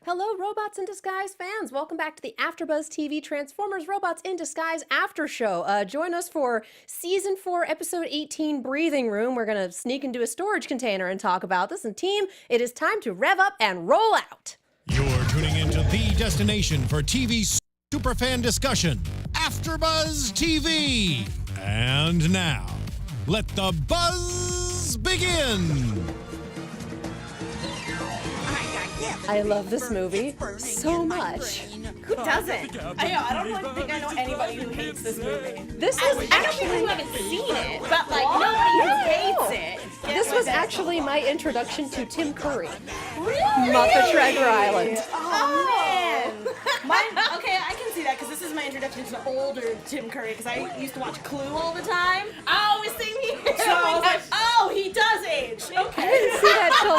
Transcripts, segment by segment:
Hello, Robots in Disguise fans! Welcome back to the AFTERBUZZ TV Transformers Robots in Disguise After Show. Join us for Season 4, Episode 18, Breathing Room. We're gonna sneak into a storage container and talk about this. And team, it is time to rev up and roll out! You're tuning into the destination for TV superfan discussion, AFTERBUZZ TV! And now, let the buzz begin! I love this movie so much. Who doesn't? I don't think I know anybody who hates this movie. This was I know people who haven't seen it, but like nobody who hates it. This was actually my introduction to Tim Curry. Really? Muppet Treasure Island. Oh man. Okay, I can see that because this is my introduction to older Tim Curry because I used to watch Clue all the time. Oh, same here. So I was like, oh, he does age. Okay. I didn't see that till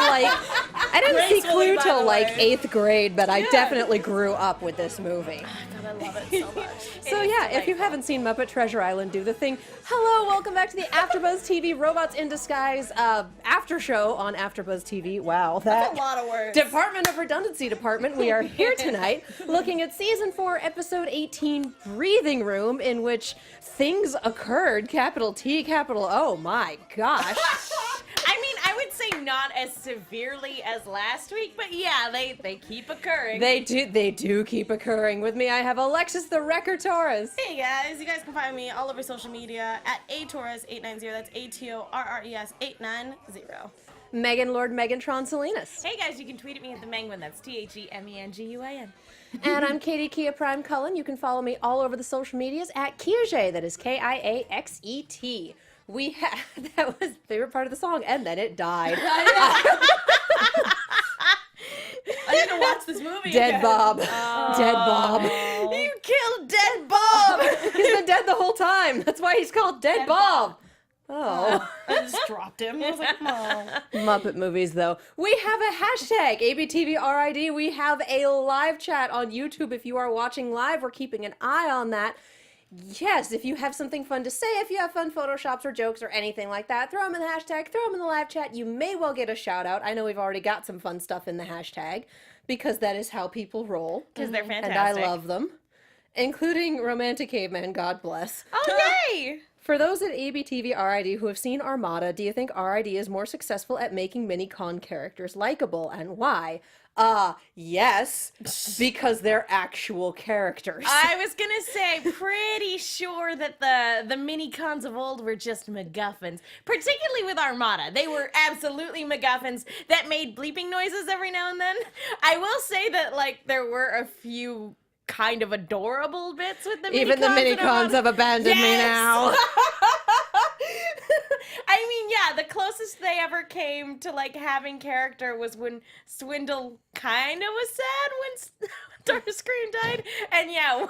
I didn't see Clue till like 8th grade, but I definitely grew up with this movie. God, I love it so much. So yeah, if you haven't seen Muppet Treasure Island, do the thing. Hello, welcome back to the AFTERBUZZ TV Robots in Disguise after show on AFTERBUZZ TV. Wow, That's a lot of words. Department of Redundancy Department. We are here tonight looking at Season 4, Episode 18, Breathing Room, in which things occurred, capital T, capital O. My gosh. I mean, I would say not as severely as last week, but yeah, they keep occurring. They do keep occurring. With me, I have Alexis the Wrecker Torres. Hey guys, you guys can find me all over social media at atorres890. That's ATORRES 890. Megan Lord Megantron Salinas. Hey guys, you can tweet at me at the Menguin. That's TheMenguin. And I'm Katie Prime Cullen. You can follow me all over the social medias at Kiaxet. That is KIAXET. We had that was favorite part of the song, and then it died. I need to watch this movie. Dead again. Bob. Dead Bob. You killed Dead Bob. He's been dead the whole time. That's why he's called Dead Bob. Oh. I just dropped him. I was like, oh. Muppet movies, though. We have a hashtag, ABTVRID. We have a live chat on YouTube. If you are watching live, we're keeping an eye on that. Yes, if you have something fun to say, if you have fun photoshops or jokes or anything like that, throw them in the hashtag, throw them in the live chat. You may well get a shout out. I know we've already got some fun stuff in the hashtag because that is how people roll. Because they're fantastic. And I love them, including Romantic Caveman, God bless. Oh, yay! For those at ABTV RID who have seen Armada, do you think RID is more successful at making Minicon characters likable, and why? Yes, because they're actual characters. I was gonna say, pretty sure that the Minicons of old were just MacGuffins, particularly with Armada. They were absolutely MacGuffins that made bleeping noises every now and then. I will say that, like, there were a few kind of adorable bits with the Minicons. Even the Minicons have abandoned me now. I mean, yeah, the closest they ever came to, like, having character was when Swindle kind of was sad when Starscream died. And yeah,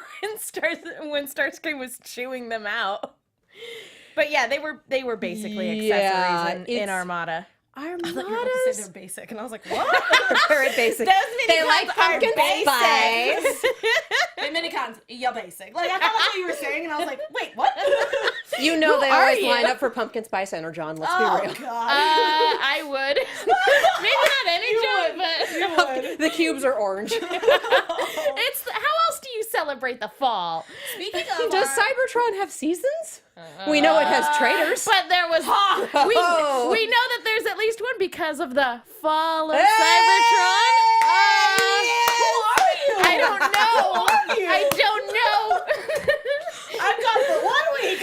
when Starscream was chewing them out. But yeah, they were basically accessories in Armada. Armadas? I thought you were about to say they're basic, and I was like, what? Very basic. They like pumpkin spice. The Minicons, you're basic. Like, I thought that's what you were saying, and I was like, wait, what? You know they always line up for pumpkin spice Energon, let's be real. Oh, God. I would. Maybe not any joke, but The cubes are orange. it's how else do you celebrate the fall? Speaking of Does Cybertron have seasons? We know it has traitors. But there was we know that there's at least one because of the fall of Cybertron. Who are you? I don't know. Who are you? I don't know. I'm gone for 1 week.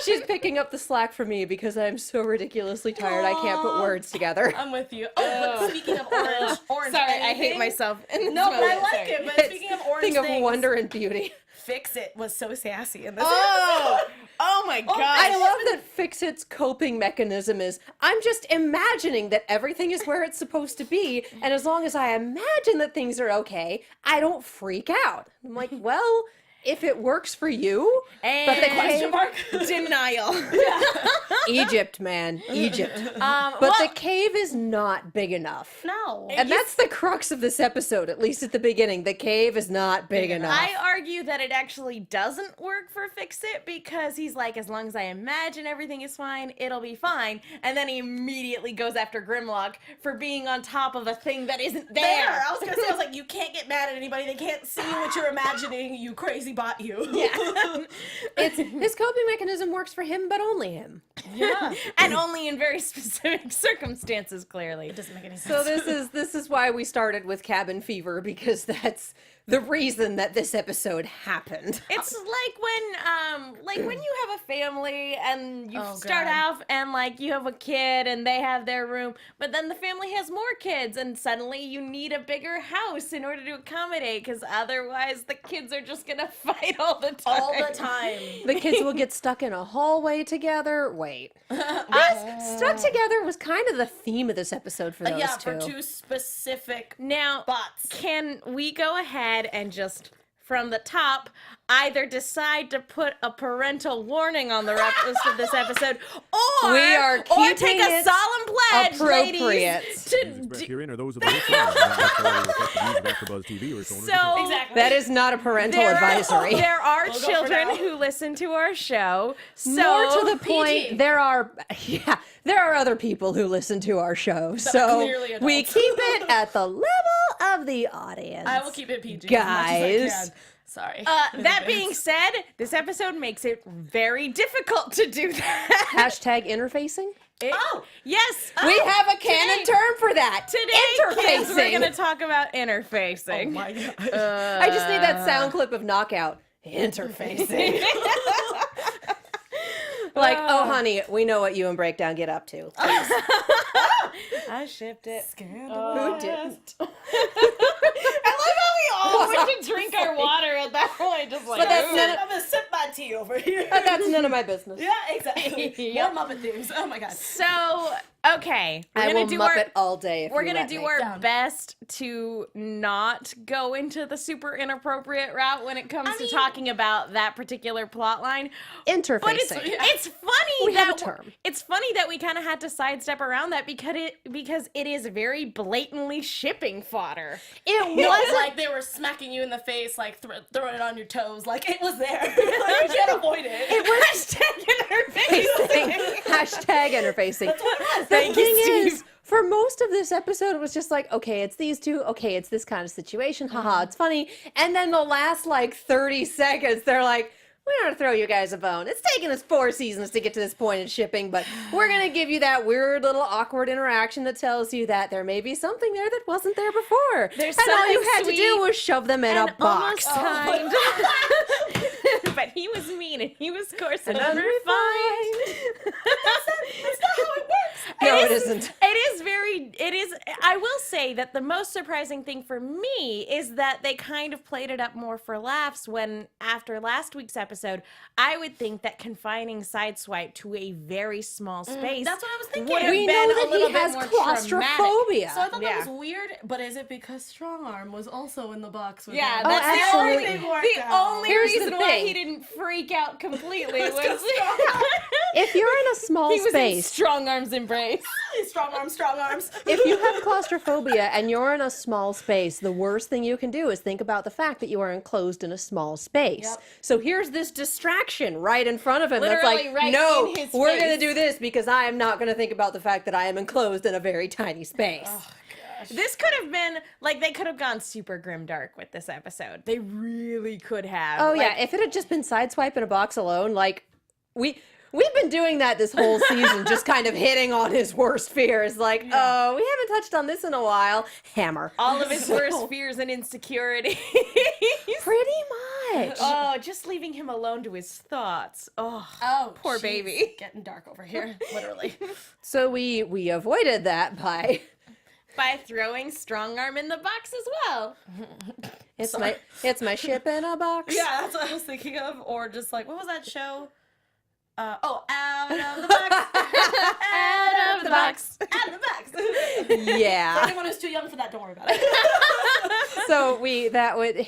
She's picking up the slack for me because I'm so ridiculously tired I can't put words together. I'm with you. Oh, but speaking of orange. Sorry, I hate anything- myself. No, but I like it. But speaking of orange Thing of things, wonder and beauty. Fixit was so sassy in this Oh my god. I love that Fixit's coping mechanism is, I'm just imagining that everything is where it's supposed to be, and as long as I imagine that things are okay, I don't freak out. I'm like, well, if it works for you, And but the question cave, mark denial. Egypt, man, Egypt. But the cave is not big enough. No. And that's the crux of this episode, at least at the beginning. The cave is not big enough. I argue that it actually doesn't work for Fixit because he's like, as long as I imagine everything is fine, it'll be fine. And then he immediately goes after Grimlock for being on top of a thing that isn't there. I was gonna say, I was like, you can't get mad at anybody. They can't see what you're imagining. You crazy bot, you. Yeah. It's his coping mechanism works for him, but only him. Yeah. And only in very specific circumstances, clearly. It doesn't make any sense. So this is why we started with cabin fever, because that's the reason that this episode happened. It's like when you have a family and you Oh, start God. off and like you have a kid and they have their room, but then the family has more kids and suddenly you need a bigger house in order to accommodate because otherwise the kids are just gonna fight all the time. all the time. The kids will get stuck in a hallway together. Wait. Stuck together was kind of the theme of this episode for those Yeah, two. for two specific Now, bots. can we go ahead and just from the top either decide to put a parental warning on the rest of this episode or We are or take keeping a it solemn pledge, appropriate. ladies, Views to expressed herein are those of the host and not necessarily reflect the views of AfterBuzz TV or its owners. so Exactly. That is not a parental advisory. There are We'll go for children now. who listen to our show. So More to the point, PG. there are other people who listen to our show, are so clearly we adults. keep it at the level of the audience. I will keep it PG as much as I Guys. can. Sorry. that being said, this episode makes it very difficult to do that. Hashtag interfacing. Yes. We have a canon term for that. Today, kids, we're Interfacing. going to talk about interfacing. Oh my God. I just need that sound clip of Knockout. Interfacing. Like, oh honey, we know what you and Breakdown get up to. I shipped it. Who didn't? I love how we all went to drink our water at that point. Just like, But that's ooh. none I'm gonna sip my tea over here. That's none of my business. Yeah, exactly. Yep. More Muppet themes. Oh my God. So, okay. We're I gonna will do Muppet all day if We're you gonna let do me. our Down. best to not go into the super inappropriate route when it comes to talking about that particular plot line. Interfacing. But it's funny We that have a term. it's funny that we kind of had to sidestep around that because it is very blatantly shipping fodder. It It was was like they were smacking you in the face, like throwing it on your toes. Like it was there. You can't avoid it. Hashtag interfacing. That's what it was. The Thank you, thing Steve. is, for most of this episode, it was just like, okay, it's these two. Okay, it's this kind of situation. Haha, it's funny. And then the last like 30 seconds, they're like, we're gonna throw you guys a bone. It's taken us 4 seasons to get to this point in shipping, but we're gonna give you that weird little awkward interaction that tells you that there may be something there that wasn't there before. There's and all you something had to do sweet was shove them in a and box. almost kind. But he was mean and he was coarse and unrefined. That's not how it works. No, it isn't. It is, I will say that the most surprising thing for me is that they kind of played it up more for laughs when, after last week's episode, I would think that confining Sideswipe to a very small space. That's what I was thinking. would have We been know a that little he bit has more claustrophobia. So I thought Yeah. that was weird, but is it because Strongarm was also in the box with Yeah, him? that's Oh, the only absolutely. thing. Worked The out. only Here's the reason why thing. he didn't freak out completely was If you're in a small he was in space, strong arms embrace. Strong arms, strong arms. if you have claustrophobia and you're in a small space, the worst thing you can do is think about the fact that you are enclosed in a small space. Yep. So here's this distraction right in front of him that's Literally like, right no, in his we're going to face." do this because I am not going to think about the fact that I am enclosed in a very tiny space. This could have been like they could have gone super grimdark with this episode. They really could have. Oh Like, yeah, if it had just been Sideswipe in a box alone, like we've been doing that this whole season, just kind of hitting on his worst fears. Like, oh, we haven't touched on this in a while. Hammer. all of his worst fears and insecurities. Pretty much. Oh, just leaving him alone to his thoughts. Oh, Oh, Poor jeez. baby. Getting dark over here, literally. So we avoided that by by throwing strong arm in the box as well. it's my ship in a box. Yeah, that's what I was thinking of. Or just like, what was that show? Out of the box. Out of the box. Out of the box. For Yeah. anyone who's too young for that, don't worry about it. So that would.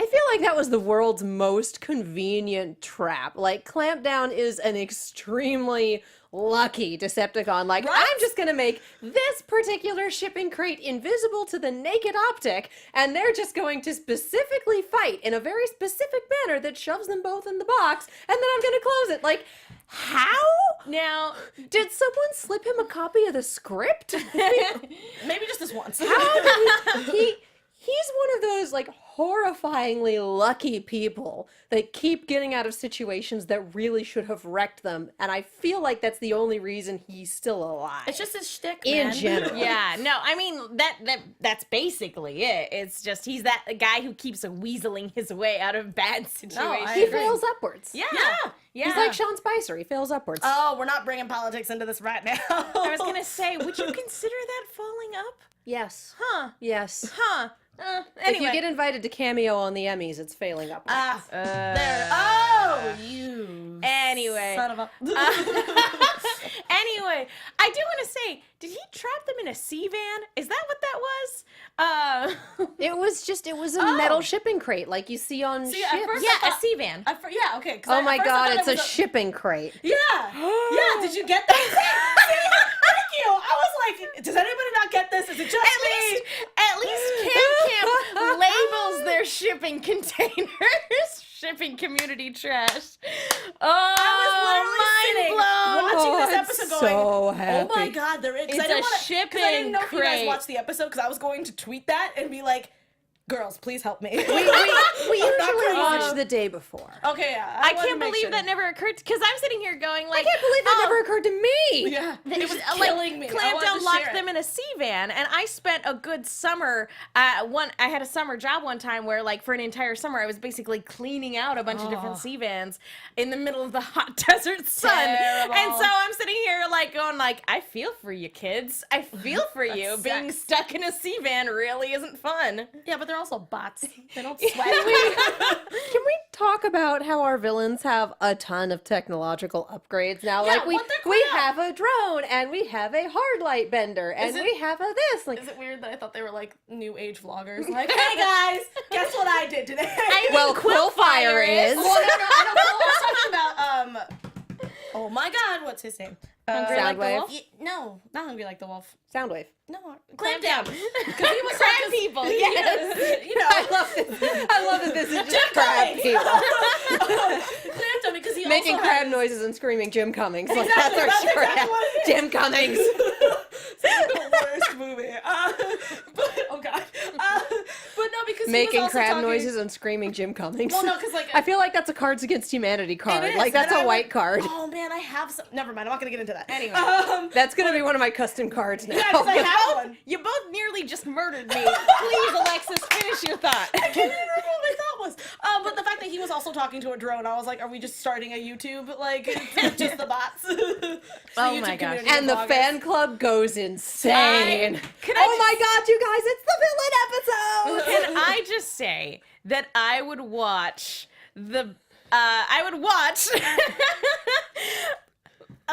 I feel like that was the world's most convenient trap. Like, Clampdown is an extremely lucky Decepticon. Like, Right? I'm just gonna make this particular shipping crate invisible to the naked optic, and they're just going to specifically fight in a very specific manner that shoves them both in the box, and then I'm gonna close it. Like, how? Now, Did someone slip him a copy of the script? Maybe just this once. How did he's one of those, like, horrifyingly lucky people that keep getting out of situations that really should have wrecked them, and I feel like that's the only reason he's still alive. It's just his shtick, in man. general. yeah, no, I mean that's basically it. It's just he's that guy who keeps weaseling his way out of bad situations. I He agree. fails upwards. yeah, yeah. He's like Sean Spicer. He fails upwards. Oh, we're not bringing politics into this right now. I was gonna say, would you consider that falling up? Yes. Huh? Yes. Huh? If you get invited to cameo on the Emmys, it's failing upwards. There. Oh, you. Anyway. Son of a. Anyway, I do want to say, did he trap them in a C van? Is that what that was? It was a metal shipping crate like you see on See, ships. at first Yeah, I a thought- C van. Yeah, okay. 'cause Oh my at first I god, thought it's it a was shipping crate. Yeah. Yeah, did you get that? Thank you. I was like, does anybody not get this? Is it just me? At least Camp labels their shipping containers shipping community trash. Oh, I was literally mind blown. watching this I'm episode so going, happy. oh my god, there is. It's I didn't a wanna, shipping I didn't know if you guys crate. watched the episode because I was going to tweet that and be like, girls, please help me. We I'm not usually crazy. watch the day before. Okay, yeah. I wanted to can't make believe sure. that never occurred because I'm sitting here going like, I can't believe that never occurred to me. Yeah, it was like, killing me. I wanted Clampdown to locked share them it. in a C van, and I spent a good summer. I had a summer job one time where, like, for an entire summer, I was basically cleaning out a bunch of different C vans in the middle of the hot desert sun. Terrible. And so I'm sitting here, like, going, like, I feel for you, kids. I feel for you. Being sucks. stuck in a C van really isn't fun. Yeah, but they're also bots. They don't sweat. Can we talk about how our villains have a ton of technological upgrades now? Yeah, Like we what they're cool. have a drone and we have a hard light bender and we have a this. Like, Is it weird that I thought they were like new age vloggers? Like, hey guys, guess what I did today? well, Quillfire is. Well, no, I know. I was talking about oh my god, what's his name? Hungry like the Soundwave. wolf? No, not Hungry Like the Wolf. Soundwave. No, Clampdown. Because he was Crab people, yes. You know, I love that this is just crab Cummings. people Clampdown because he making also crab has, noises and screaming Jim Cummings. Like, Exactly, that's that's our short. exactly what it is. Jim Cummings. the worst movie. But oh god. But no, because he Making was also crab talking, noises and screaming Jim Cummings. Well, no, because like I feel like that's a Cards Against Humanity card. It is, Like, that's and a I white went, card. Oh man, I have some. Never mind. I'm not gonna get into that. Anyway. That's gonna be one of my custom cards now. Yeah, because I have one. You both nearly just murdered me. Please, Alexis, finish your thought. I can't even remember what my thought was. But the fact that he was also talking to a drone, I was like, are we just starting a YouTube? Like, just the bots? The Oh YouTube my gosh. community And the vloggers. fan club goes insane. Can I Oh my god, you guys, it's the villain episode! Can I just say that I would watch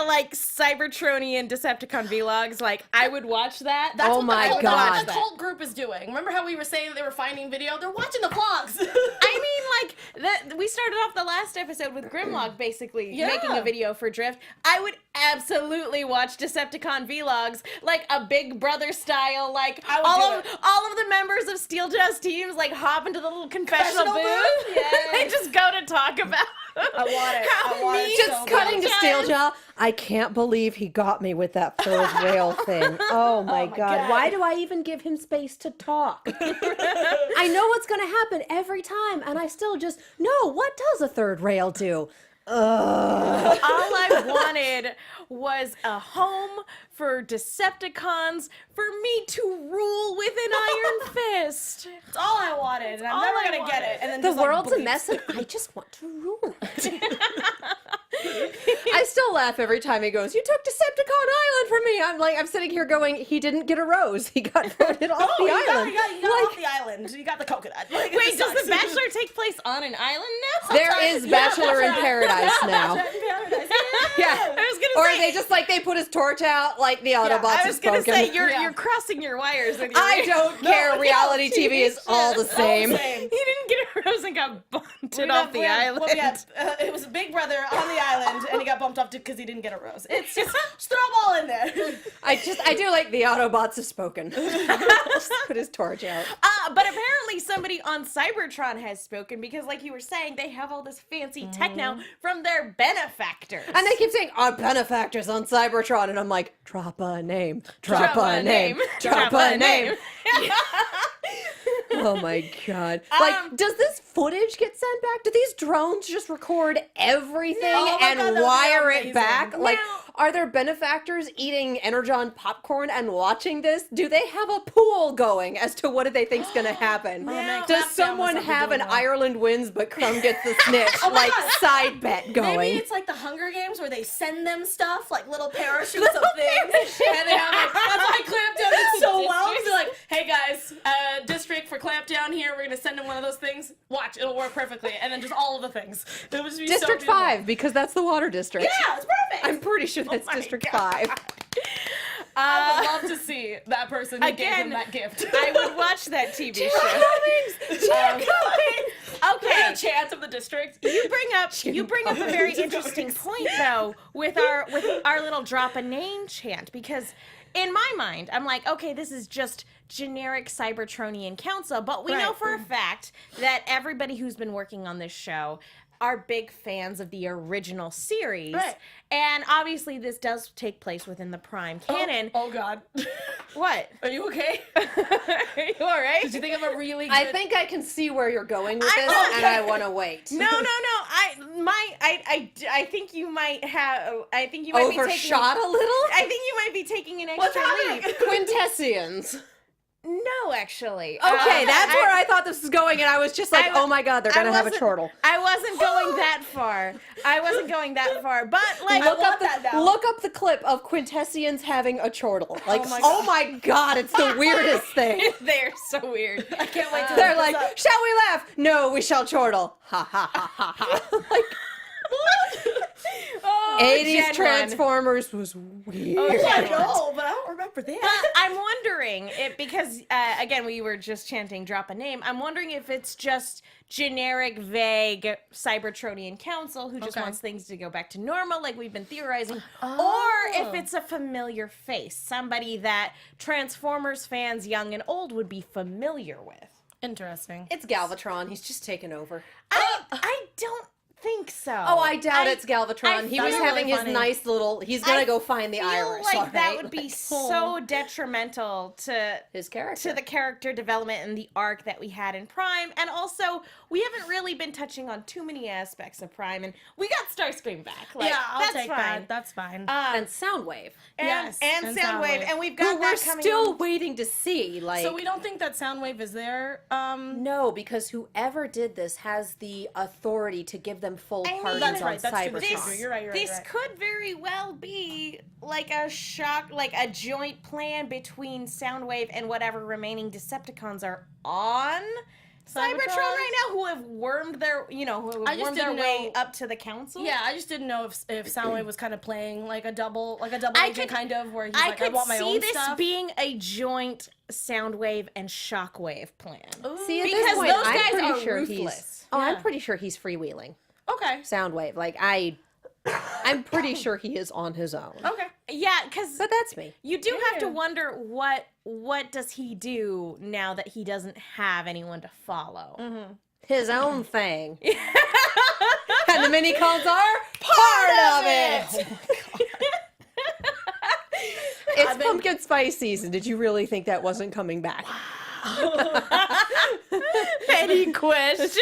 like Cybertronian Decepticon vlogs. Like, I would watch that. That's Oh what my the cult, God. That's what the cult group is doing. Remember how we were saying that they were finding video? They're watching the vlogs. I mean, like, we started off the last episode with Grimlock basically Yeah. making a video for Drift. I would absolutely watch Decepticon vlogs, like a Big Brother style, like I would all do of the members of Steeljaw's teams like hop into the little confessional Confessional booth. booth? Yes. They just go to talk about I want it. how I want it mean so Just bad. cutting to Steeljaw. I can't believe he got me with that third rail thing. Oh my god. Why do I even give him space to talk? I know what's gonna happen every time, and I still just no. What does a third rail do? Ugh. all I wanted was a home for Decepticons for me to rule with an iron fist. That's all I wanted, and I'm all never I gonna get it. And then The just, like, world's a bleeps. mess, and I just want to rule it. I still laugh every time he goes, "You took Decepticon Island from me." I'm sitting here going, "He didn't get a rose. He got voted off Oh, the you got island." off the island. You got the coconut. Like, Wait, it does sucks. the Bachelor take place on an island now? There is Bachelor in Paradise now. Bachelor in Paradise. paradise. Yeah. I was Or gonna say, they just like they put his torch out like the Autobots I have was gonna spoken. say you're crossing your wires. With your I don't care. Reality TV is all the same. He didn't get a rose and got bunted off the island. It was Big Brother on the island, and he got bumped off because he didn't get a rose. It's just throw them all in there. I do like the Autobots have spoken. Just put his torch out. But apparently somebody on Cybertron has spoken because, like you were saying, they have all this fancy tech now from their benefactors. And they keep saying our benefactors on Cybertron, and I'm like, drop a name, drop a name, drop a name. Oh my god! Like, does this footage get sent back? Do these drones just record everything Oh my and God, that would be wire it amazing. back? Like, Now- are there benefactors eating Energon popcorn and watching this? Do they have a pool going as to what do they think's gonna happen? Now- Does Clapdown someone must be have an doing that. Ireland wins but Crumb gets the snitch Oh my like God. side bet going? Maybe it's like the Hunger Games where they send them stuff, like little parachutes of things. And they have like, that's why Clampdown did so well. Because they're like, hey guys, district for Clampdown here, we're going to send them one of those things. Watch, it'll work perfectly. And then just all of the things. It was just District 5, because that's the water district. Yeah, it's perfect. I'm pretty sure that's my District God. 5. I would love to see that person who gave him Again, that gift. I would watch that TV show. Okay, Chance of the district. You bring up a very interesting point though with our little drop a name chant, because in my mind I'm like, okay, this is just generic Cybertronian council, but we know for a fact that everybody who's been working on this show are big fans of the original series. Right. And obviously this does take place within the Prime canon. Oh God. What? Are you okay? Are you all right? Did you think of a really good... I think I can see where you're going with this, okay. and I want to wait. No. I think you might have. I think you might be taking. Overshot a little? I think you might be taking an What's extra happening? leap. Quintessians. No, actually. Okay, that's where I thought this was going, and I was just like, I- oh my god, they're gonna have a wasn't- chortle. I wasn't going that far. But like, Look want up, that now. look up the clip of Quintessians having a chortle. Like, my oh my god, it's the weirdest thing. they're so weird. I can't wait to They're look this like, up. shall we laugh? No, we shall chortle. Ha ha ha ha ha. Like, Oh, 80s Gen 1. Transformers was weird. I know, but I don't remember that. But I'm wondering if, because again, we were just chanting drop a name. I'm wondering if it's just generic, vague Cybertronian council who just Okay. wants things to go back to normal, like we've been theorizing, Oh. or if it's a familiar face, somebody that Transformers fans, young and old, would be familiar with. Interesting. It's Galvatron. He's just taken over. I don't think so. Oh, I doubt it's Galvatron. I He was feel having really his funny. nice little. He's gonna go find the feel iris. like all that right? would be Like, so detrimental to his character. the character development and the arc that we had in Prime. And also, we haven't really been touching on too many aspects of Prime, and we got Starscream back. Like, yeah, I'll that's take fine. that. That's fine. and Soundwave, And and Soundwave, and we've got who we're that coming still in. waiting to see. Like, So we don't think that Soundwave is there. no, because whoever did this has the authority to give them full I mean, pardons That's on right, that's true, Cybertron. that's true. You're right. This could very well be like a joint plan between Soundwave and whatever remaining Decepticons are on Cybertron right now, who have wormed their, who have I just wormed their didn't way know- up to the council. Yeah, I just didn't know if Soundwave was kind of playing like a double I agent could- kind of where he's I like, I could want my see own this stuff. being a joint Soundwave and Shockwave plan. See, at Because this point, those I'm guys pretty are sure ruthless. he's. Oh, I'm Yeah. pretty sure he's freewheeling. Okay. Soundwave, like I'm pretty sure he is on his own. Okay. Yeah, because But that's me. you do have to wonder what does he do now that he doesn't have anyone to follow. His own thing. And the Minicons are part of it. It's pumpkin spice season. Did you really think that wasn't coming back? Any questions?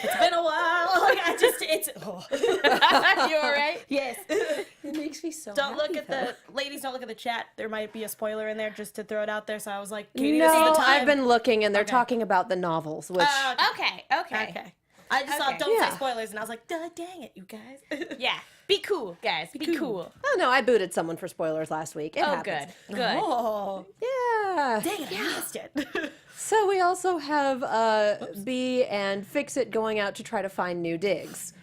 It's been a while. Like, it's. Oh. You all right? Yes. It makes me so Don't look happy, at though. the ladies. Don't look at the chat. There might be a spoiler in there just to throw it out there. So I was like, Katie, this is No, the time. I've been looking, and they're Okay. talking about the novels, which Okay. Okay. I just Okay. thought, don't Yeah. say spoilers, and I was like, duh, dang it, you guys. Yeah. Be cool, guys. Be cool. oh no, I booted someone for spoilers last week. It Oh, happens. good. Good. Oh, Yeah. dang it, I missed it. So we also have Bee and Fixit going out to try to find new digs.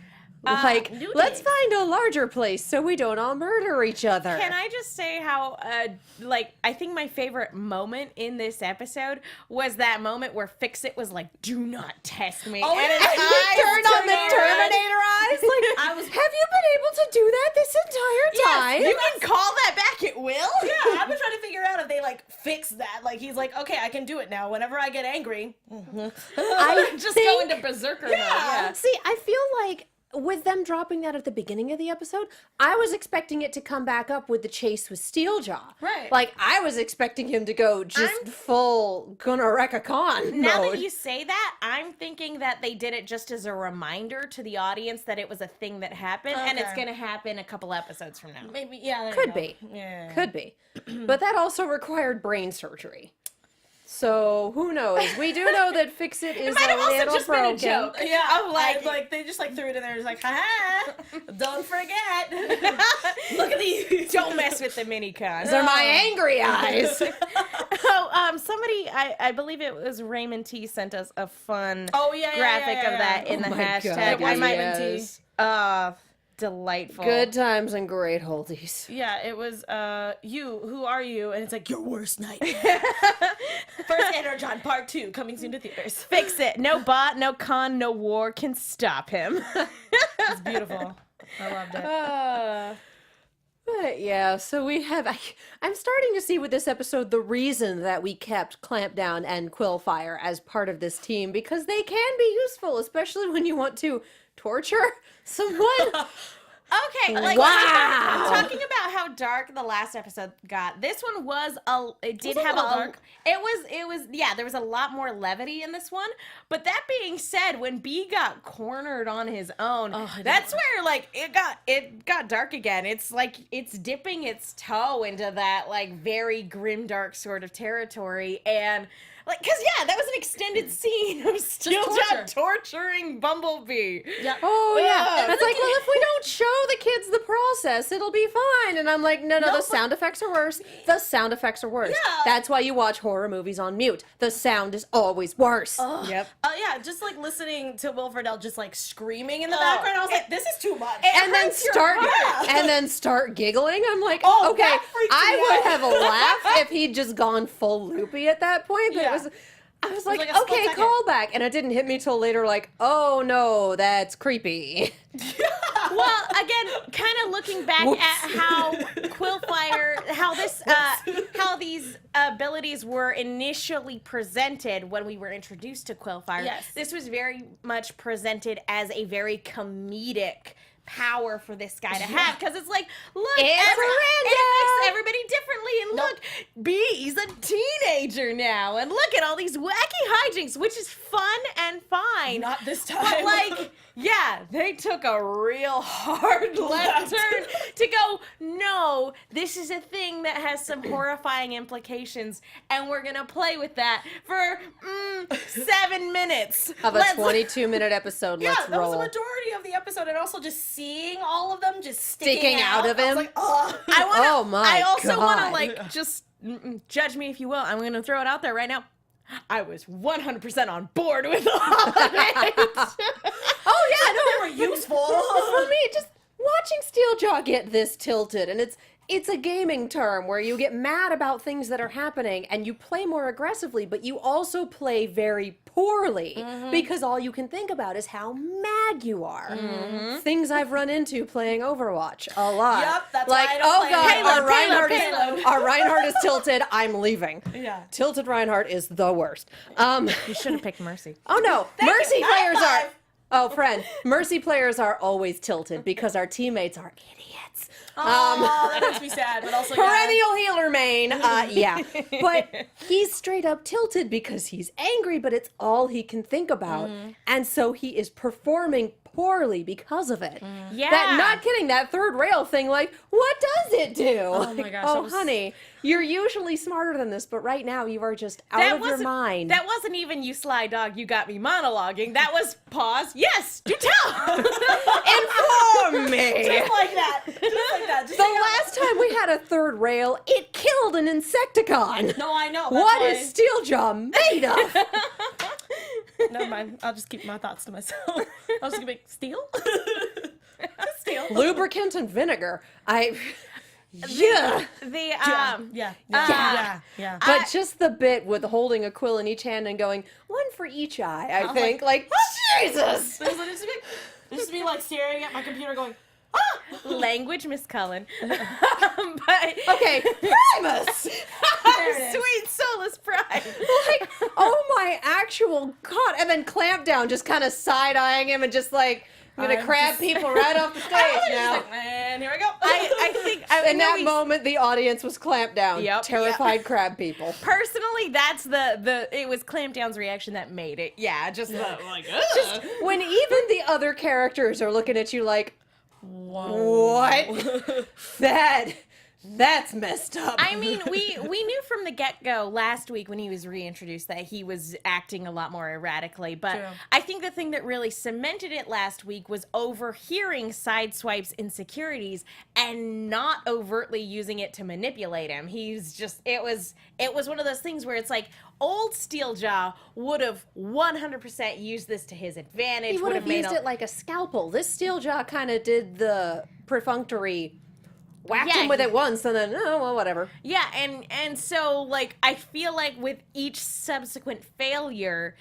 Let's find a larger place so we don't all murder each other. Can I just say how, I think my favorite moment in this episode was that moment where Fixit was like, "Do not test me." Oh, and yeah, his eyes Turn on the turned Terminator eyes. Like, have you been able to do that this entire time? You can call that back at will? Yeah, I've been trying to figure out if they fix that. Like he's like, okay, I can do it now. Whenever I get angry, I Just think, go into berserker mode. Yeah. See, I feel like with them dropping that at the beginning of the episode, I was expecting it to come back up with the chase with Steeljaw. Right. Like, I was expecting him to go just full gonna wreck a con Now mode. that you say that, I'm thinking that they did it just as a reminder to the audience that it was a thing that happened, and it's Okay. going to happen a couple episodes from now. maybe there you Could go. be. Yeah. Could be. But that also required brain surgery. So, who knows? We do know that Fixit is might have a also little just been a broken. joke. Yeah, Of like they just threw it in there. It's like, haha, don't forget. Look at these. Don't mess with the Minicons. These are my angry eyes. Somebody, I believe it was Raymond T, sent us a fun Oh yeah, graphic of that in the my hashtag. God, I might, yes. delightful. Good times and great holdies. Yeah, it was you. Who are you? And it's like your worst nightmare. First Energon Part 2 coming soon to theaters. Fix it. No bot, no con, no war can stop him. It's beautiful. I loved it. But yeah, so we have. I'm starting to see with this episode the reason that we kept Clampdown and Quillfire as part of this team, because they can be useful, especially when you want to torture someone. Okay, Wow. talking about how dark the last episode got. This one it did Was it have a little dark? It was there was a lot more levity in this one. But that being said, when B got cornered on his own, that's where it got dark again. It's like it's dipping its toe into that very grimdark sort of territory, and because that was an extended scene of Steeljaw torturing Bumblebee. Yeah. Oh yeah, and it's like, well, if we don't show the kids the process, it'll be fine. And I'm like, no, the sound effects are worse. The sound effects are worse. Yeah. That's why you watch horror movies on mute. The sound is always worse. Yep. Oh yeah, just listening to Will Friedle just screaming in the background. I was like, this is too much. And then start giggling. I'm like, Oh, okay, that freaks I me would out. have laughed if he'd just gone full loopy at that point. But Yeah. I was like, like a split okay, second. callback. And it didn't hit me till later, oh no, that's creepy. Well, again, kind of looking back at how Quillfire, how these abilities were initially presented when we were introduced to Quillfire. Yes. This was very much presented as a very comedic power for this guy to have, because it's like, look, it affects everybody differently, and look, B's a teenager now, and look at all these wacky hijinks, which is fun and fine. Not this time. But they took a real hard left turn to go, no, this is a thing that has some horrifying implications, and we're gonna play with that for 7 minutes. Of a 22-minute episode, yeah, let's that was roll. the majority of the episode, and also just seeing all of them just Sticking out of I was him? like, oh. I also God. want to just judge me if you will. I'm going to throw it out there right now. I was 100% on board with all of it. Oh yeah, no, They were useful. for me, just watching Steeljaw get this tilted, and it's a gaming term where you get mad about things that are happening and you play more aggressively, but you also play very poorly because all you can think about is how mad you are. Things I've run into playing Overwatch a lot. Yep, that's like, why I don't oh play god, Payload. our Reinhardt is tilted. I'm leaving. Yeah. Tilted Reinhardt is the worst. You should have picked Mercy. Oh no, Mercy you. players High are. five. Oh, friend, Mercy players are always tilted because our teammates are idiots. Oh, that makes me sad, but also Perennial healer main, yeah. But he's straight up tilted because he's angry, but it's all he can think about. And so he is performing poorly because of it. Yeah. Not kidding, that third rail thing, what does it do? Oh my gosh, Oh, that was- honey, you're usually smarter than this, but right now you are just out of your mind. That wasn't even you sly dog, you got me monologuing. That was pause. Yes, do tell. Inform me! Just like that. Just like that. Just The last time we had a third rail. It killed an Insecticon. No, I know. What is Steeljaw made of? Never mind. I'll just keep my thoughts to myself. I was gonna make steel. Steel. Lubricant and vinegar. Yeah. Yeah. But just the bit with holding a quill in each hand and going, one for each eye, I think. Like, Jesus! Just me like staring at my computer going, Language, Miss Cullen. But Okay, Primus! sweet soulless pride. Like, oh my actual God. And then Clampdown just kind of side-eyeing him and just like, I'm going to crab people right off the stage now. like, man, here we go. I think In that moment, the audience was Clampdown. Yep. Terrified crab people. personally, that's it was Clampdown's reaction that made it. Yeah, just When even the other characters are looking at you like, what? That's messed up. I mean, we knew from the get-go last week when he was reintroduced that he was acting a lot more erratically, but True. I think the thing that really cemented it last week was overhearing Sideswipe's insecurities and not overtly using it to manipulate him. He's just, it was one of those things where it's like, old Steeljaw would have 100% used this to his advantage. He would have used it like a scalpel. This Steeljaw kind of did the perfunctory, whacked him with it once, and then, oh, well, whatever. Yeah, and so, like, I feel like with each subsequent failure,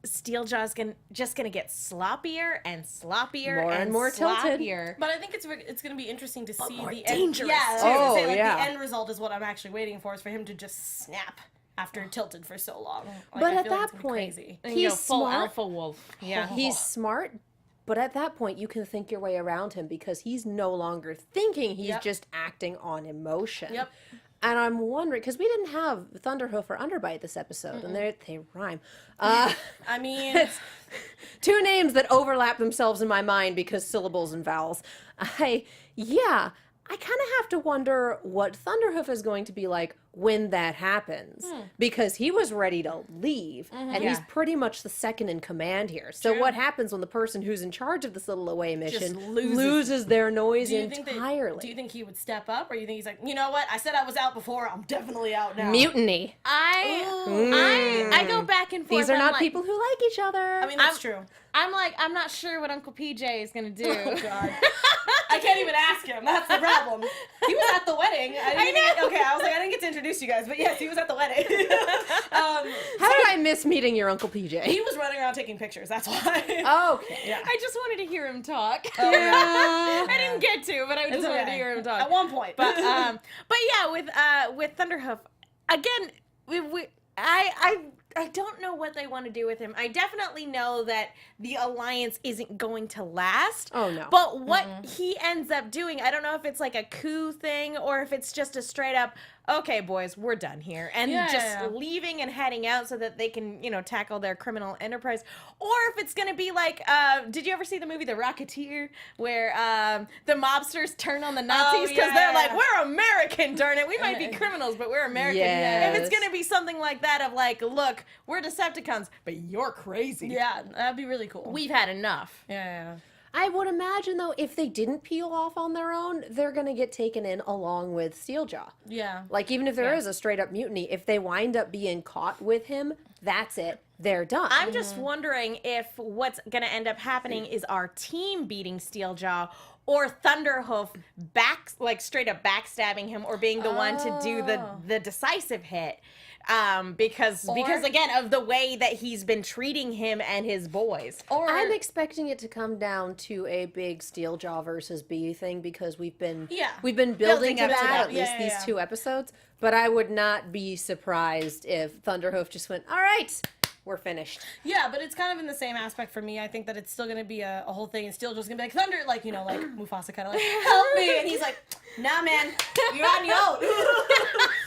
Steeljaw's just gonna get sloppier and sloppier More and more tilted. sloppier. But I think it's going to be interesting to see more the dangerous, end. Yeah, too. I was gonna say, like, yeah. the end result is what I'm actually waiting for, is for him to just snap after tilted for so long. Like, But I at feel like that it's gonna be point, crazy. And, he's full smart. alpha wolf. Yeah. He's smart, but at that point, you can think your way around him because he's no longer thinking. He's Yep. just acting on emotion. Yep. And I'm wondering, because we didn't have Thunderhoof or Underbite this episode, and they rhyme. I mean, It's two names that overlap themselves in my mind because syllables and vowels. I kind of have to wonder what Thunderhoof is going to be like when that happens. Because he was ready to leave, and he's pretty much the second in command here. So what happens when the person who's in charge of this little away mission loses their noise entirely? do you think he would step up, or you think he's like, you know what? I said I was out before. I'm definitely out now. Mutiny. I go back and forth. These are I'm not like, people who like each other. I mean, that's true. I'm like, I'm not sure what Uncle PJ is gonna do. Oh, God. I can't even ask him. That's the problem. He was at the wedding. I was like, I didn't get to introduce you guys, but yes, he was at the wedding. How did I miss meeting your Uncle PJ? He was running around taking pictures. That's why. Okay. Yeah. I just wanted to hear him talk. Yeah. I didn't get to, but I just wanted to hear him talk. At one point. But yeah, with Thunderhoof, again, I don't know what they want to do with him. I definitely know that the alliance isn't going to last. Oh, no. But what he ends up doing, I don't know if it's like a coup thing or if it's just a straight up, okay, boys, we're done here. And leaving and heading out so that they can, tackle their criminal enterprise. Or if it's going to be like, did you ever see the movie The Rocketeer? Where the mobsters turn on the Nazis because they're like, we're American, darn it. We might be criminals, but we're American. Yes. If it's going to be something like that of like, look, we're Decepticons, but you're crazy. Yeah, that'd be really cool. We've had enough. Yeah. I would imagine, though, if they didn't peel off on their own, they're going to get taken in along with Steeljaw. Yeah. Like, even if there is a straight-up mutiny, if they wind up being caught with him, that's it. They're done. I'm just wondering if what's going to end up happening is our team beating Steeljaw or Thunderhoof straight up backstabbing him or being the one to do the decisive hit. Because again of the way that he's been treating him and his boys. Or I'm expecting it to come down to a big Steeljaw versus Bee thing because we've been building to up to that that. at least these 2 episodes. But I would not be surprised if Thunderhoof just went, all right, we're finished. Yeah, but it's kind of in the same aspect for me. I think that it's still going to be a whole thing, and still just going to be like, Thunder, like, like Mufasa kind of like, help me. And he's like, nah, man, you're on your own.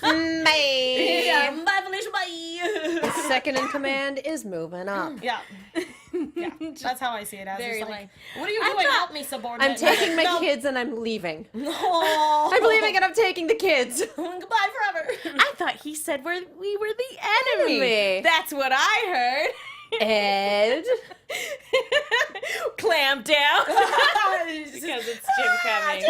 Yeah, bye, Felicia, bye. Second in command is moving up. Yeah. Yeah, that's how I see it. As Very just like, what are you doing? Help me, subordinate. I'm taking my kids and I'm leaving. No. I'm leaving and I'm taking the kids. Goodbye forever. I thought he said we were the enemy. Enemy. That's what I heard. Ed. Clamp down. Because it's Jim Cummings.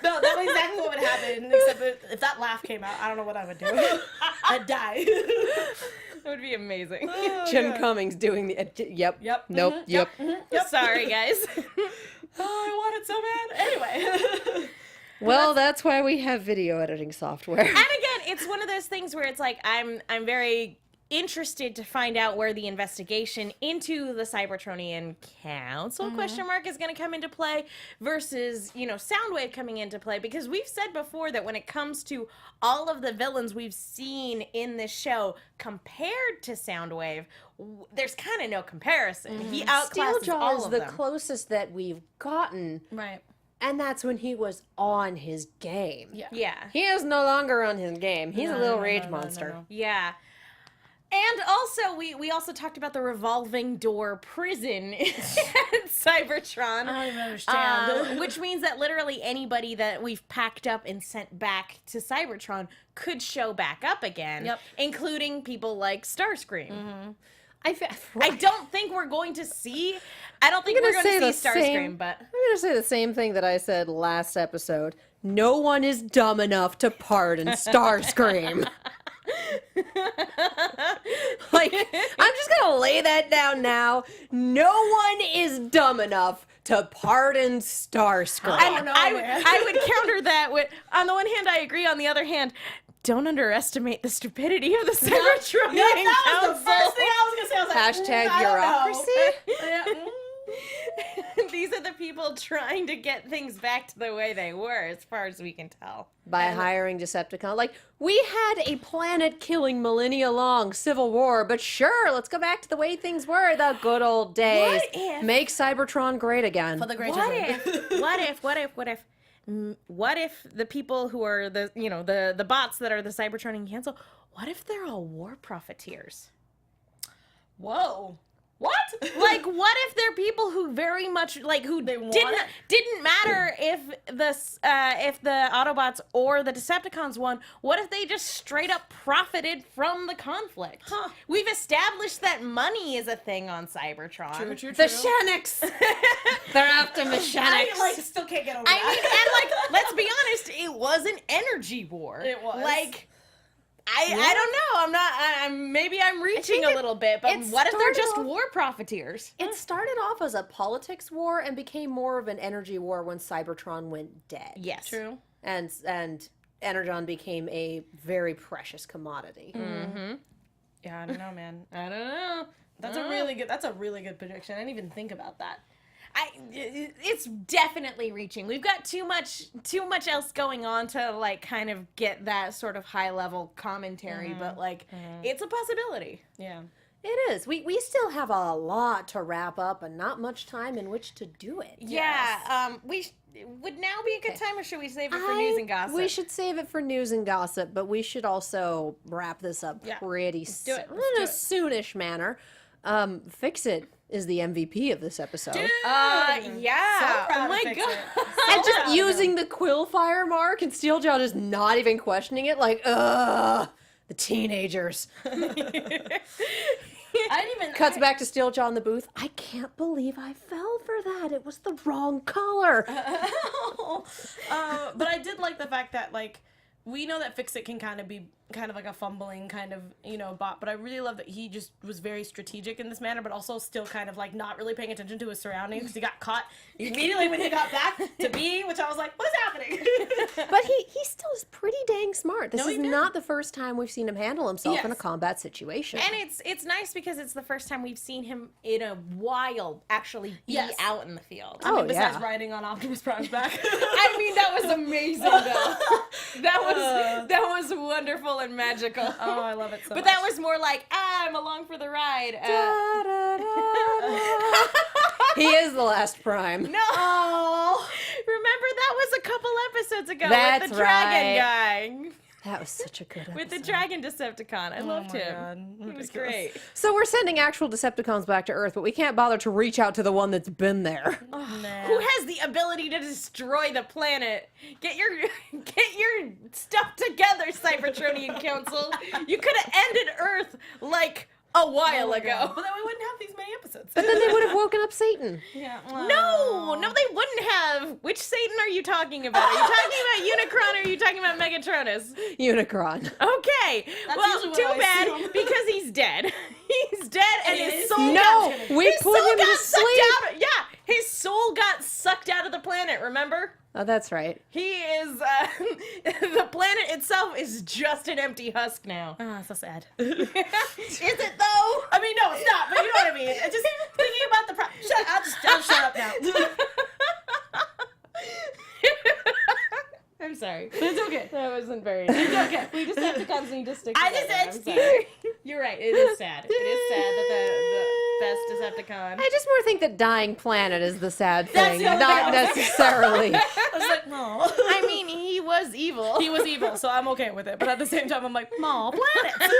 No, know exactly what would happen, except if that laugh came out, I don't know what I would do. I'd die. That would be amazing. Jim Cummings doing the. Yep. Yep. Nope. Mhm. Yep. Yep. Sorry, guys. Oh, I want it so bad. Anyway. Well, that's why we have video editing software. And again, it's one of those things where it's like I'm very interested to find out where the investigation into the Cybertronian Council question mark is going to come into play versus, you know, Soundwave coming into play, because we've said before that when it comes to all of the villains we've seen in this show compared to Soundwave, there's kind of no comparison. He outclasses Steeljaw all is of the them. closest that we've gotten, Right. and that's when he was on his game. Yeah. Yeah. He is no longer on his game. He's a little rage monster. no. Yeah. And also, we also talked about the revolving door prison in Cybertron. I don't even understand. Which means that literally anybody that we've packed up and sent back to Cybertron could show back up again, Yep. including people like Starscream. I don't think we're going to see. I don't think we're going to see Starscream, but I'm going to say the same thing that I said last episode. No one is dumb enough to pardon Starscream. Like, I'm just going to lay that down now. No one is dumb enough to pardon Starscream. and no, I man. would counter that with, on the one hand, I agree. On the other hand, don't underestimate the stupidity of the Cybertronian that was Council. the first thing I was going to say. I was like, Hashtag I don't know. bureaucracy. Yeah. These are the people trying to get things back to the way they were, as far as we can tell. By hiring Decepticon. Like, we had a planet-killing millennia-long civil war, but sure, let's go back to the way things were, the good old days. What if- Make Cybertron great again. For the great What children. what if the people who are the bots that are the Cybertronian Council, what if they're all war profiteers? Whoa. What? Like, what if they're people who very much who They want didn't matter if the Autobots or the Decepticons won? What if they just straight up profited from the conflict? Huh. We've established that money is a thing on Cybertron. True. The Shaniks! They're after the Shaniks. I still can't get over I that. mean, and let's be honest, it was an energy war. It was. I don't know. Maybe I'm reaching a little bit, but it what if they're started just off- war profiteers? It started off as a politics war and became more of an energy war when Cybertron went dead. Yes. True. And Energon became a very precious commodity. Yeah, I don't know, man. I don't know. That's a really good prediction. I didn't even think about that. It's definitely reaching. We've got too much else going on to kind of get that sort of high level commentary, but it's a possibility. Yeah. It is. We still have a lot to wrap up and not much time in which to do it. Yeah. Would now be a good time, or should we save it for news and gossip? We should save it for news and gossip, but we should also wrap this up pretty do it. in Let's a soonish manner. Fixit is the MVP of this episode. yeah. So proud Oh of my Fixit. god. And just proud of using the quill fire mark and Steeljaw just not even questioning it, like, ugh, the teenagers. I didn't even Cuts back to Steeljaw in the booth. I can't believe I fell for that. It was the wrong color. But I did like the fact that we know that Fixit can kind of be like a fumbling kind of bot, but I really love that he just was very strategic in this manner, but also still kind of not really paying attention to his surroundings because he got caught immediately when he got back to B, which I was like, what is happening? But he still is pretty dang smart. This No, is he did. not the first time we've seen him handle himself in a Yes. combat situation. And it's nice because it's the first time we've seen him in a while actually be Yes. out in the field. Oh, Besides yeah. riding on Optimus Prime's back. I mean, that was amazing though. That was wonderful and magical. Oh, I love it so But much. that was more like, I'm along for the ride. He is the last Prime. No. Oh. Remember that was a couple episodes ago That's with the dragon guy. That was such a good episode. With the dragon Decepticon. I loved my him. God. He was Ridiculous. great. So we're sending actual Decepticons back to Earth, but we can't bother to reach out to the one that's been there. Who has the ability to destroy the planet? Get your stuff together, Cybertronian Council. You could have ended Earth like a while ago. But then we wouldn't have these many episodes. But then they would have woken up Satan. Yeah. No, they wouldn't have. Which Satan are you talking about? Are you talking about Unicron or are you talking about Megatronus? Unicron. Okay. That's well, usually too what I bad assume. because he's dead. He's dead and his soul No, we his put soul him to got sucked sleep. out. Yeah, his soul got sucked out of the planet, remember? Oh, that's right. He is, the planet itself is just an empty husk now. Oh, so sad. Is it though? I mean, no, it's not. But you know what I mean. It's just thinking about the. I'll shut up now. I'm sorry. It's okay. That wasn't very nice. It's okay. We just have to constantly just stick I together. just said I'm Steve. sorry. You're right. It is sad. It is sad that the best Decepticon. I just more think that dying planet is the sad That's thing, the only not thing I was thinking. necessarily. I was like, no. I mean, he was evil. He was evil, so I'm okay with it. But at the same time, I'm like, Maw, planets.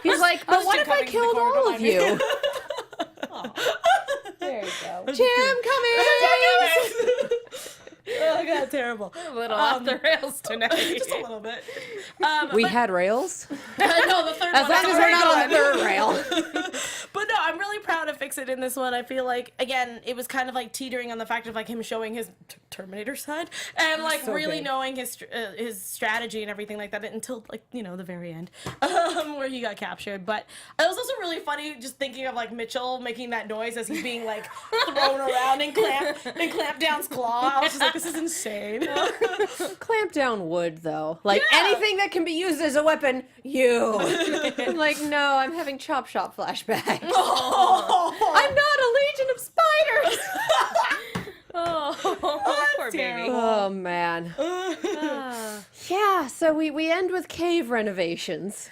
He's like, but what if I coming to the killed corner all of behind me. you? There you go. Jim, come in. Oh god, terrible. A little off the rails tonight. Just a little bit. We had rails? No, the third As one. long as we're not on the third rail. But no, I'm really proud of Fixit in this one. I feel like, again, it was kind of like teetering on the fact of like him showing his Terminator side and like So really good. knowing his strategy and everything like that until like, you know, the very end where he got captured. But it was also really funny just thinking of like Mitchell making that noise as he's being like thrown around and clamped down's claw. I was just like, this is insane. Clamp down wood, though. Like, anything that can be used as a weapon, you. Like, no, I'm having Chop Shop flashbacks. I'm not a legion of spiders. Oh, poor baby. terrible. Oh, man. Yeah, so we end with cave renovations.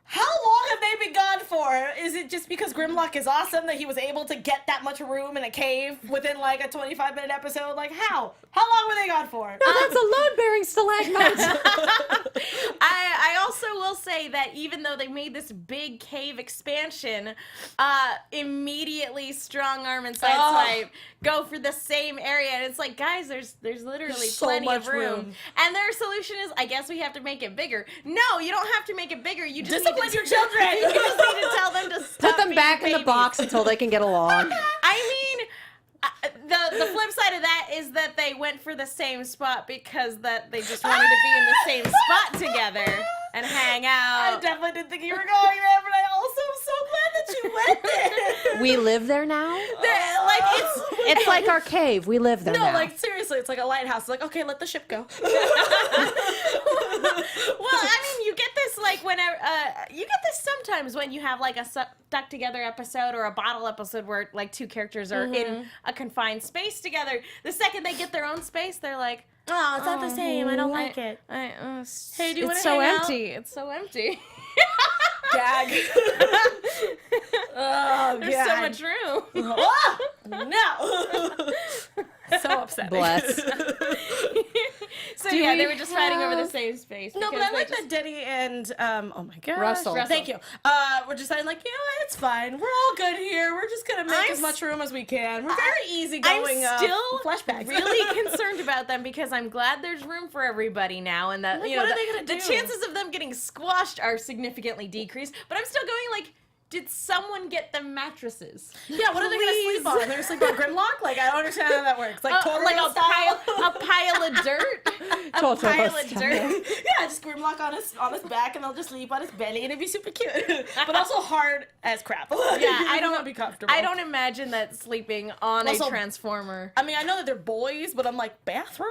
How long have they been gone for? Is it just because Grimlock is awesome that he was able to get that much room in a cave within like a 25-minute episode? Like, how? How long were they gone for? No, that's a load-bearing stalagmite. I also will say that even though they made this big cave expansion, immediately Strong Arm and Sideswipe go for the same area, and it's like, guys, there's literally So plenty much of room. room. And their solution is, I guess we have to make it bigger. No, you don't have to make it bigger. You just Discipline need to, your children. You just need to tell them to stop Put them being back in the babies. box until they can get along. I mean, the flip side of that is that they went for the same spot because that they just wanted to be in the same spot together and hang I out. definitely didn't think you were going there, but I also am so glad that you went there. We live there now? Like It's like our cave. We live there No, now. like seriously, it's like a lighthouse. It's like, okay, let the ship go. Well, I mean, you get this like whenever you get this sometimes when you have like a stuck together episode or a bottle episode where like two characters are in a confined space together. The second they get their own space, they're like, Oh, it's not the same. I don't like it. hey, do you wanna it's so hang out? empty. It's so empty. Gag. Oh, There's so much room. No. So upsetting. Bless. So yeah, they were just fighting over the same space. No, but because I they like just- that Denny and oh my gosh, Russell. Thank you. We're deciding like, you know what, it's fine. We're all good here. We're just gonna make as much room as we can. We're very easygoing. I'm still flashbacks. really concerned about them because I'm glad there's room for everybody now, and that Like, you know what are they gonna the do? chances of them getting squashed are significantly decreased. But I'm still going like, did someone get them mattresses? Yeah, what are they gonna sleep on? They're gonna sleep on Grimlock? Like, I don't understand how that works. Like, Like a pile of dirt. A Totoro pile of style. dirt. Yeah, just Grimlock on his back, and they'll just sleep on his belly, and it'd be super cute, but also hard as crap. Yeah, I don't want to be comfortable. I don't imagine that sleeping on Also- a transformer. I mean, I know that they're boys, but I'm like, bathroom,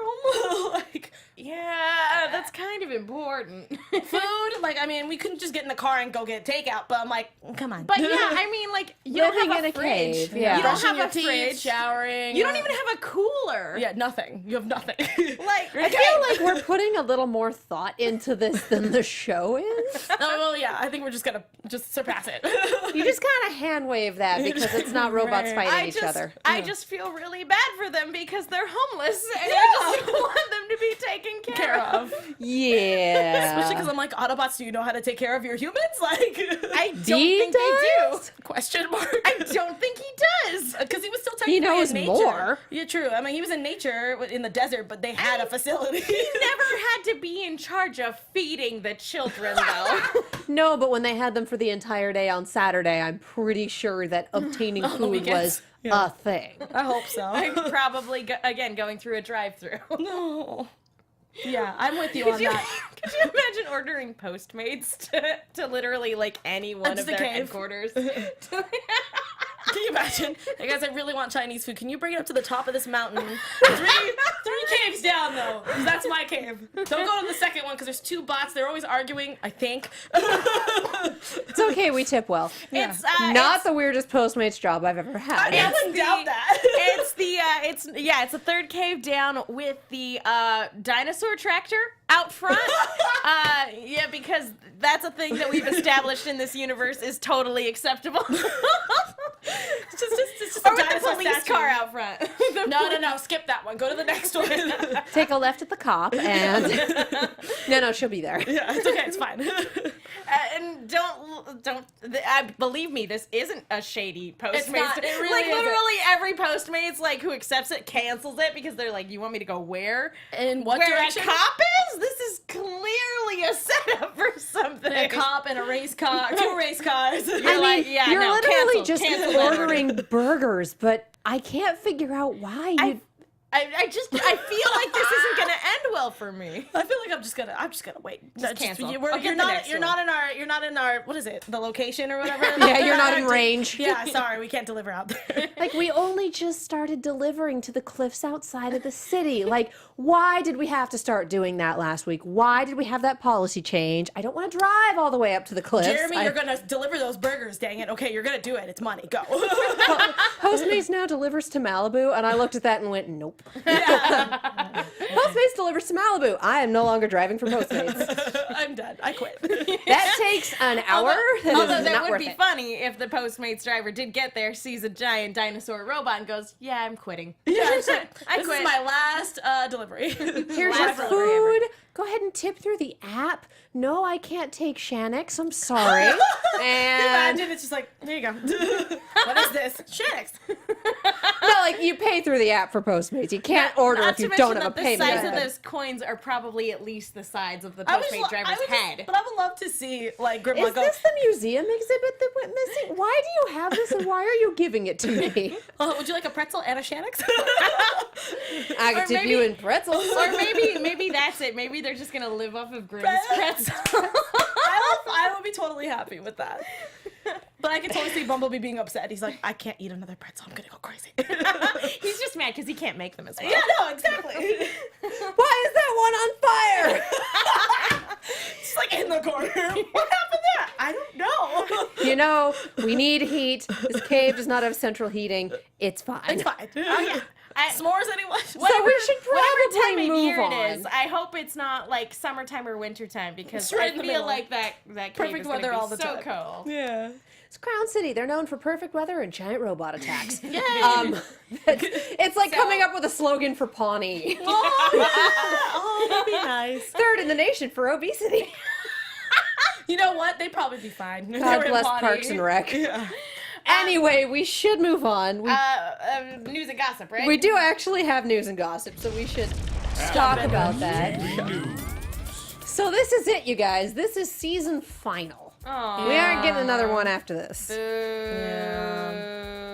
like Yeah, that's kind of important. food. Like, I mean, we couldn't just get in the car and go get takeout, but I'm like, come on. But yeah, I mean, like, you don't Living have in a a fridge. cave, yeah. You don't Brushing have your a teeth, fridge. showering. You don't even have a cooler. Yeah, nothing. You have nothing. Like, I feel like we're putting a little more thought into this than the show is. Oh, well, yeah, I think we're just gonna just surpass it. You just kind of hand wave that because it's not robots fighting each other. I just feel really bad for them because they're homeless, and I just want them to to be taken care Care of. of. Yeah. Especially because I'm like, Autobots, do you know how to take care of your humans? Like, I don't think they do. question mark. I don't think he does. Because he was still technically He knows in nature. more. Yeah, true. I mean, he was in nature in the desert, but they had a facility. He never had to be in charge of feeding the children, though. No, but when they had them for the entire day on Saturday, I'm pretty sure that obtaining food weekends. was a thing. I hope so. I'm probably, again, going through a drive-through. No. Yeah, I'm with you on that. Could you imagine ordering Postmates to literally, like, any one of Just a their cave. headquarters? Can you imagine? Hey guys, I really want Chinese food. Can you bring it up to the top of this mountain? Three caves down though. 'Cause that's my cave. Don't go to the second one because there's two bots. They're always arguing. I think. It's okay, we tip well. It's Not the weirdest Postmates job I've ever had. I wouldn't doubt that. It's the third cave down with the dinosaur tractor out front. Yeah, because that's a thing that we've established in this universe is totally acceptable. It's just Or a with the dinosaur police statue. car out front. No. Skip that one. Go to the next one. Take a left at the cop and no, she'll be there. Yeah, it's okay. It's fine. And believe me, this isn't a shady Postmates. It's not, it really like isn't. literally every Postmates like who accepts it cancels it because they're like, you want me to go where? In what Where direction? a cop is? This is clearly a setup for something. A cop and a race car. Two race cars. You're like, yeah, you're no, literally cancel just that ordering burgers, but I can't figure out why you. I feel like this isn't gonna end well for me. I feel like I'm just gonna wait. cancel. You're I'll get the next one. not in our what is it? The location or whatever. Yeah, you're not in range. Yeah, sorry, we can't deliver out there. Like, we only just started delivering to the cliffs outside of the city. Like, why did we have to start doing that last week? Why did we have that policy change? I don't want to drive all the way up to the cliffs. Jeremy, you're gonna deliver those burgers. Dang it. Okay, you're gonna do it. It's money. Go. Postmates now delivers to Malibu, and I looked at that and went, nope. Postmates delivers to Malibu. I am no longer driving for Postmates. I'm done. I quit. That takes an hour. Although That is that not would worth be it. funny if the Postmates driver did get there, sees a giant dinosaur robot, and goes, "Yeah, I'm quitting. Yeah, I this quit." is my last delivery. Here's your Last delivery ever. food. Go ahead and tip through the app. No, I can't take Shanix. I'm sorry. And Imagine it's just like, here you go. What is this? Shanix. no, like, you pay through the app for Postmates. You can't order Not if to you mention don't have a that payment. the size of method. those coins are probably at least the size of the I would Postmate driver's head. But I would love to see like Grandma Is go. this the museum exhibit that went missing? Why do you have this, and why are you giving it to me? Would you like a pretzel and a Shanix? I could tip you in pretzels. Or maybe that's it. Maybe they're just gonna live off of Grimm's pretzel. I would be totally happy with that. But I can totally see Bumblebee being upset. He's like, I can't eat another pretzel. I'm gonna go crazy. He's just mad because he can't make them as well. Yeah, no, exactly. Why is that one on fire? It's like in the corner. What happened there? I don't know. You know, we need heat. This cave does not have central heating. It's fine. It's fine. Oh yeah. S'mores, anyone? So we should Whatever time probably of move year on. it is, I hope it's not like summertime or wintertime because It's right I in the feel middle. like that cave Perfect is gonna weather be all the so time. cold. Yeah. It's Crown City. They're known for perfect weather and giant robot attacks. Yay. It's like coming up with a slogan for Pawnee. Oh, that'd be nice. Third in the nation for obesity. You know what? They'd probably be fine. They God were in bless Pawnee. Parks and Rec. Yeah. Anyway, we should move on. News and gossip, right? We do actually have news and gossip, so we should talk about that. So this is it, you guys. This is season final. Aw. We aren't getting another one after this.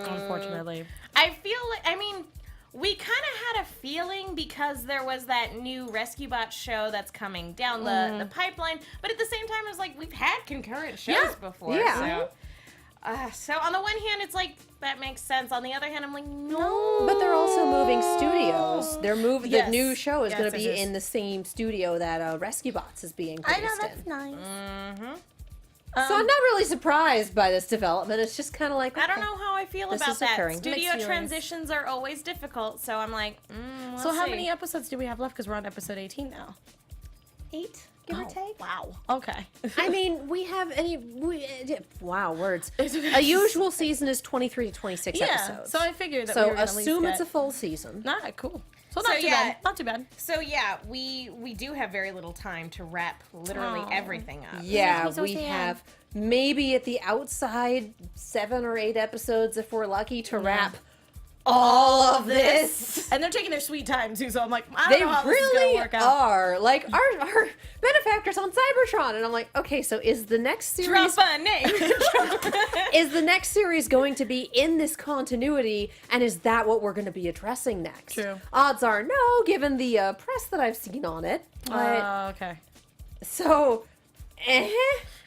Unfortunately. I feel like, I mean, we kind of had a feeling because there was that new Rescue Bot show that's coming down the pipeline, but at the same time, it was like, we've had concurrent shows before. Yeah. So on the one hand, it's like, that makes sense. On the other hand, I'm like, no. But they're also moving studios. They're moving. Yes. The new show is Yes, going to be yes, yes. in the same studio that Rescue Bots is being produced in. nice. So I'm not really surprised by this development. It's just kind of like, I don't okay. know how I feel This about is that. occurring. Studio Mixed feelings. transitions are always difficult, so I'm like, we'll So how see. many episodes do we have left? Because we're on episode 18 now. 8, give or take. Wow. Okay. I mean, wow, words. A usual season is 23 to 26 yeah. episodes. So I figured that we So were gonna at least assume it's get... a full season. Nah, cool. So not too bad. Not too bad. So yeah, we do have very little time to wrap literally everything up. Yeah, makes me so we sad. have maybe at the outside 7 or 8 episodes if we're lucky to wrap all of this. And they're taking their sweet time too, so I'm like, I don't They know how this is really gonna work out. are. Like, our benefactors on Cybertron. And I'm like, okay, so is the next series... Drop a name. is the next series going to be in this continuity, and is that what we're going to be addressing next? True. Odds are no, given the press that I've seen on it. But, Okay. so,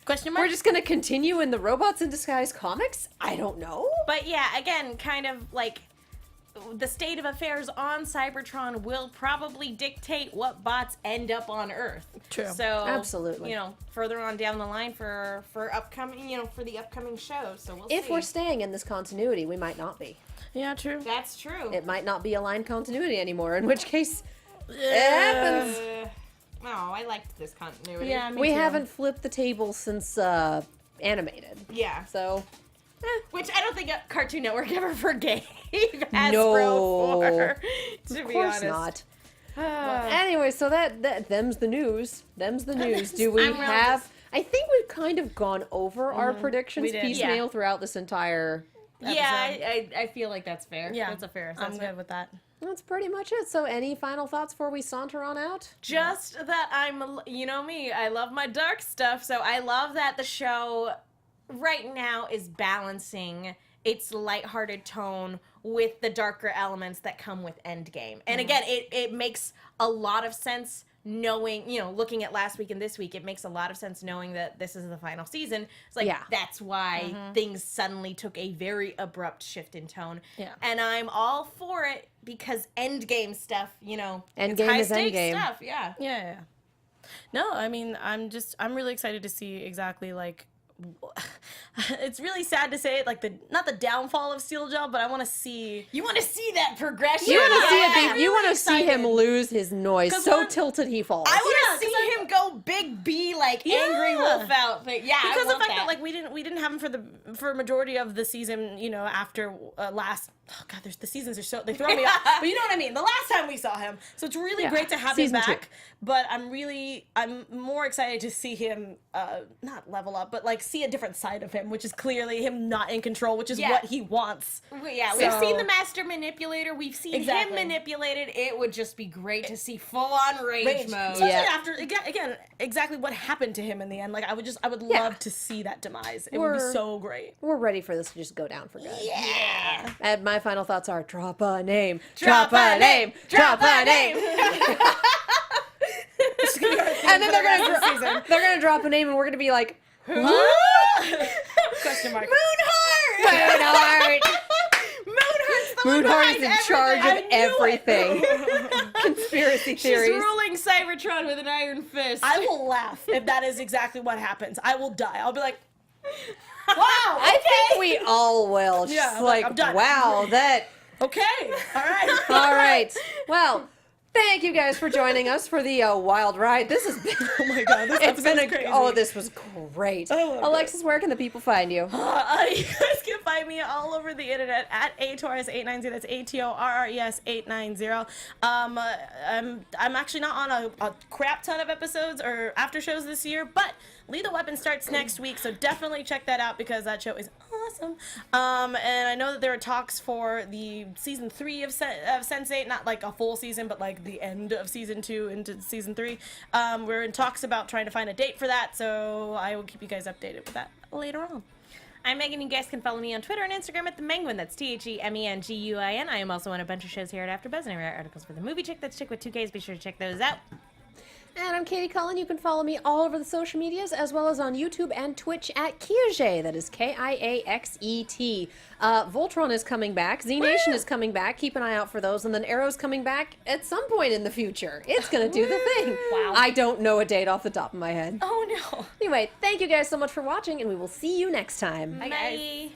Question mark? we're just going to continue in the Robots in Disguise comics? I don't know. But yeah, again, kind of like the state of affairs on Cybertron will probably dictate what bots end up on Earth. True. So Absolutely. you know, further on down the line for upcoming, you know, for the upcoming show. So we'll If see. we're staying in this continuity, we might not be. Yeah, true. That's true. It might not be aligned continuity anymore, in which case, it happens. Oh, I liked this continuity. Yeah, me We too. haven't flipped the table since animated. Yeah. So, Which I don't think Cartoon Network ever forgave Hasbro No. for. To of be course honest. not. Anyway, so that them's the news. Them's the news. Do we I'm real have? I think we've kind of gone over our predictions We did. piecemeal Yeah. throughout this entire. Yeah, I feel like that's fair. Yeah, That's a fair I'm assessment. good with that. That's pretty much it. So, any final thoughts before we saunter on out? Just that you know me, I love my dark stuff, so I love that the show right now is balancing its lighthearted tone with the darker elements that come with Endgame. And again, it makes a lot of sense knowing, you know, looking at last week and this week, it makes a lot of sense knowing that this is the final season. It's like, Yeah. that's why things suddenly took a very abrupt shift in tone. Yeah. And I'm all for it because Endgame stuff, you know, it's Endgame high is stakes Endgame. stuff, yeah. Yeah. No, I mean, I'm really excited to see exactly like. It's really sad to say it, like not the downfall of Steeljaw, but I want to see. You want to see that progression. You want to see Yeah. it? You want to see him excited. lose his noise? 'Cause So one- tilted he falls. I want Yeah, to 'cause see him go big B, like angry Yeah. wolf outfit. Yeah, I Because the want fact that like we didn't have him for a majority of the season, you know, after last. Oh God, the seasons are so they throw me off. But you know what I mean. The last time we saw him, so it's really Yeah, great to have season him 2. back. But I'm more excited to see him not level up, but like see a different side of him, which is clearly him not in control, which is Yeah. what he wants. Yeah, we've So- seen the master manipulator. We've seen Exactly. him manipulated. It would just be great to see full on rage mode. Especially Yeah. after again exactly what happened to him in the end. Like I would Yeah. love to see that demise. It would be We're- so great. We're ready for this to just go down for good. Yeah. And my final thoughts are: drop a name, Drop a name, drop a name. And then they're gonna drop a name, and we're gonna be like, Question mark. Moonheart. Moonheart. Moonheart's the one Moonheart is behind in charge everything. of I knew it. everything. Conspiracy She's theories. ruling Cybertron with an iron fist. I will laugh if that is exactly what happens. I will die. I'll be like, wow. I think we all will. Yeah, Just I'm like, I'm done. wow, that. Okay. All right. All right. Well, thank you guys for joining us for the wild ride. This has been. Oh my God. This It's been episode's crazy. Oh, this was great. I love it. Alexis, where can the people find you? You guys can find me all over the internet at atorres890. That's ATORRES 890. I'm actually not on a crap ton of episodes or after shows this year, but Lethal Weapon starts next week, so definitely check that out because that show is awesome. And I know that there are talks for the season 3 of Sense8, not like a full season, but like the end of season 2 into season 3. We're in talks about trying to find a date for that, so I will keep you guys updated with that later on. I'm Megan. You guys can follow me on Twitter and Instagram at TheMenguin. That's TheMenguin. I am also on a bunch of shows here at AfterBuzz, and I write articles for The Movie Chick. That's Chick with 2 Ks. Be sure to check those out. And I'm Katie Cullen. You can follow me all over the social medias as well as on YouTube and Twitch at Kiaxet. That is Kiaxet. Voltron is coming back. Z Nation is coming back. Keep an eye out for those. And then Arrow's coming back at some point in the future. It's going to do the thing. Wow. I don't know a date off the top of my head. Oh, no. Anyway, thank you guys so much for watching, and we will see you next time. Bye, guys.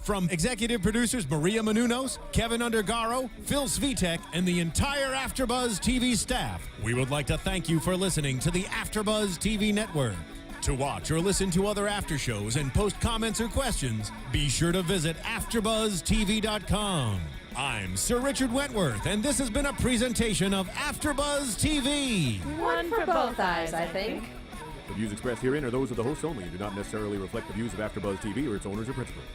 From executive producers Maria Menounos, Kevin Undergaro, Phil Svitek, and the entire AfterBuzz TV staff, we would like to thank you for listening to the AfterBuzz TV network. To watch or listen to other after shows and post comments or questions, be sure to visit AfterBuzzTV.com. I'm Sir Richard Wentworth, and this has been a presentation of AfterBuzz TV. One for both eyes, I think. The views expressed herein are those of the hosts only and do not necessarily reflect the views of AfterBuzz TV or its owners or principals.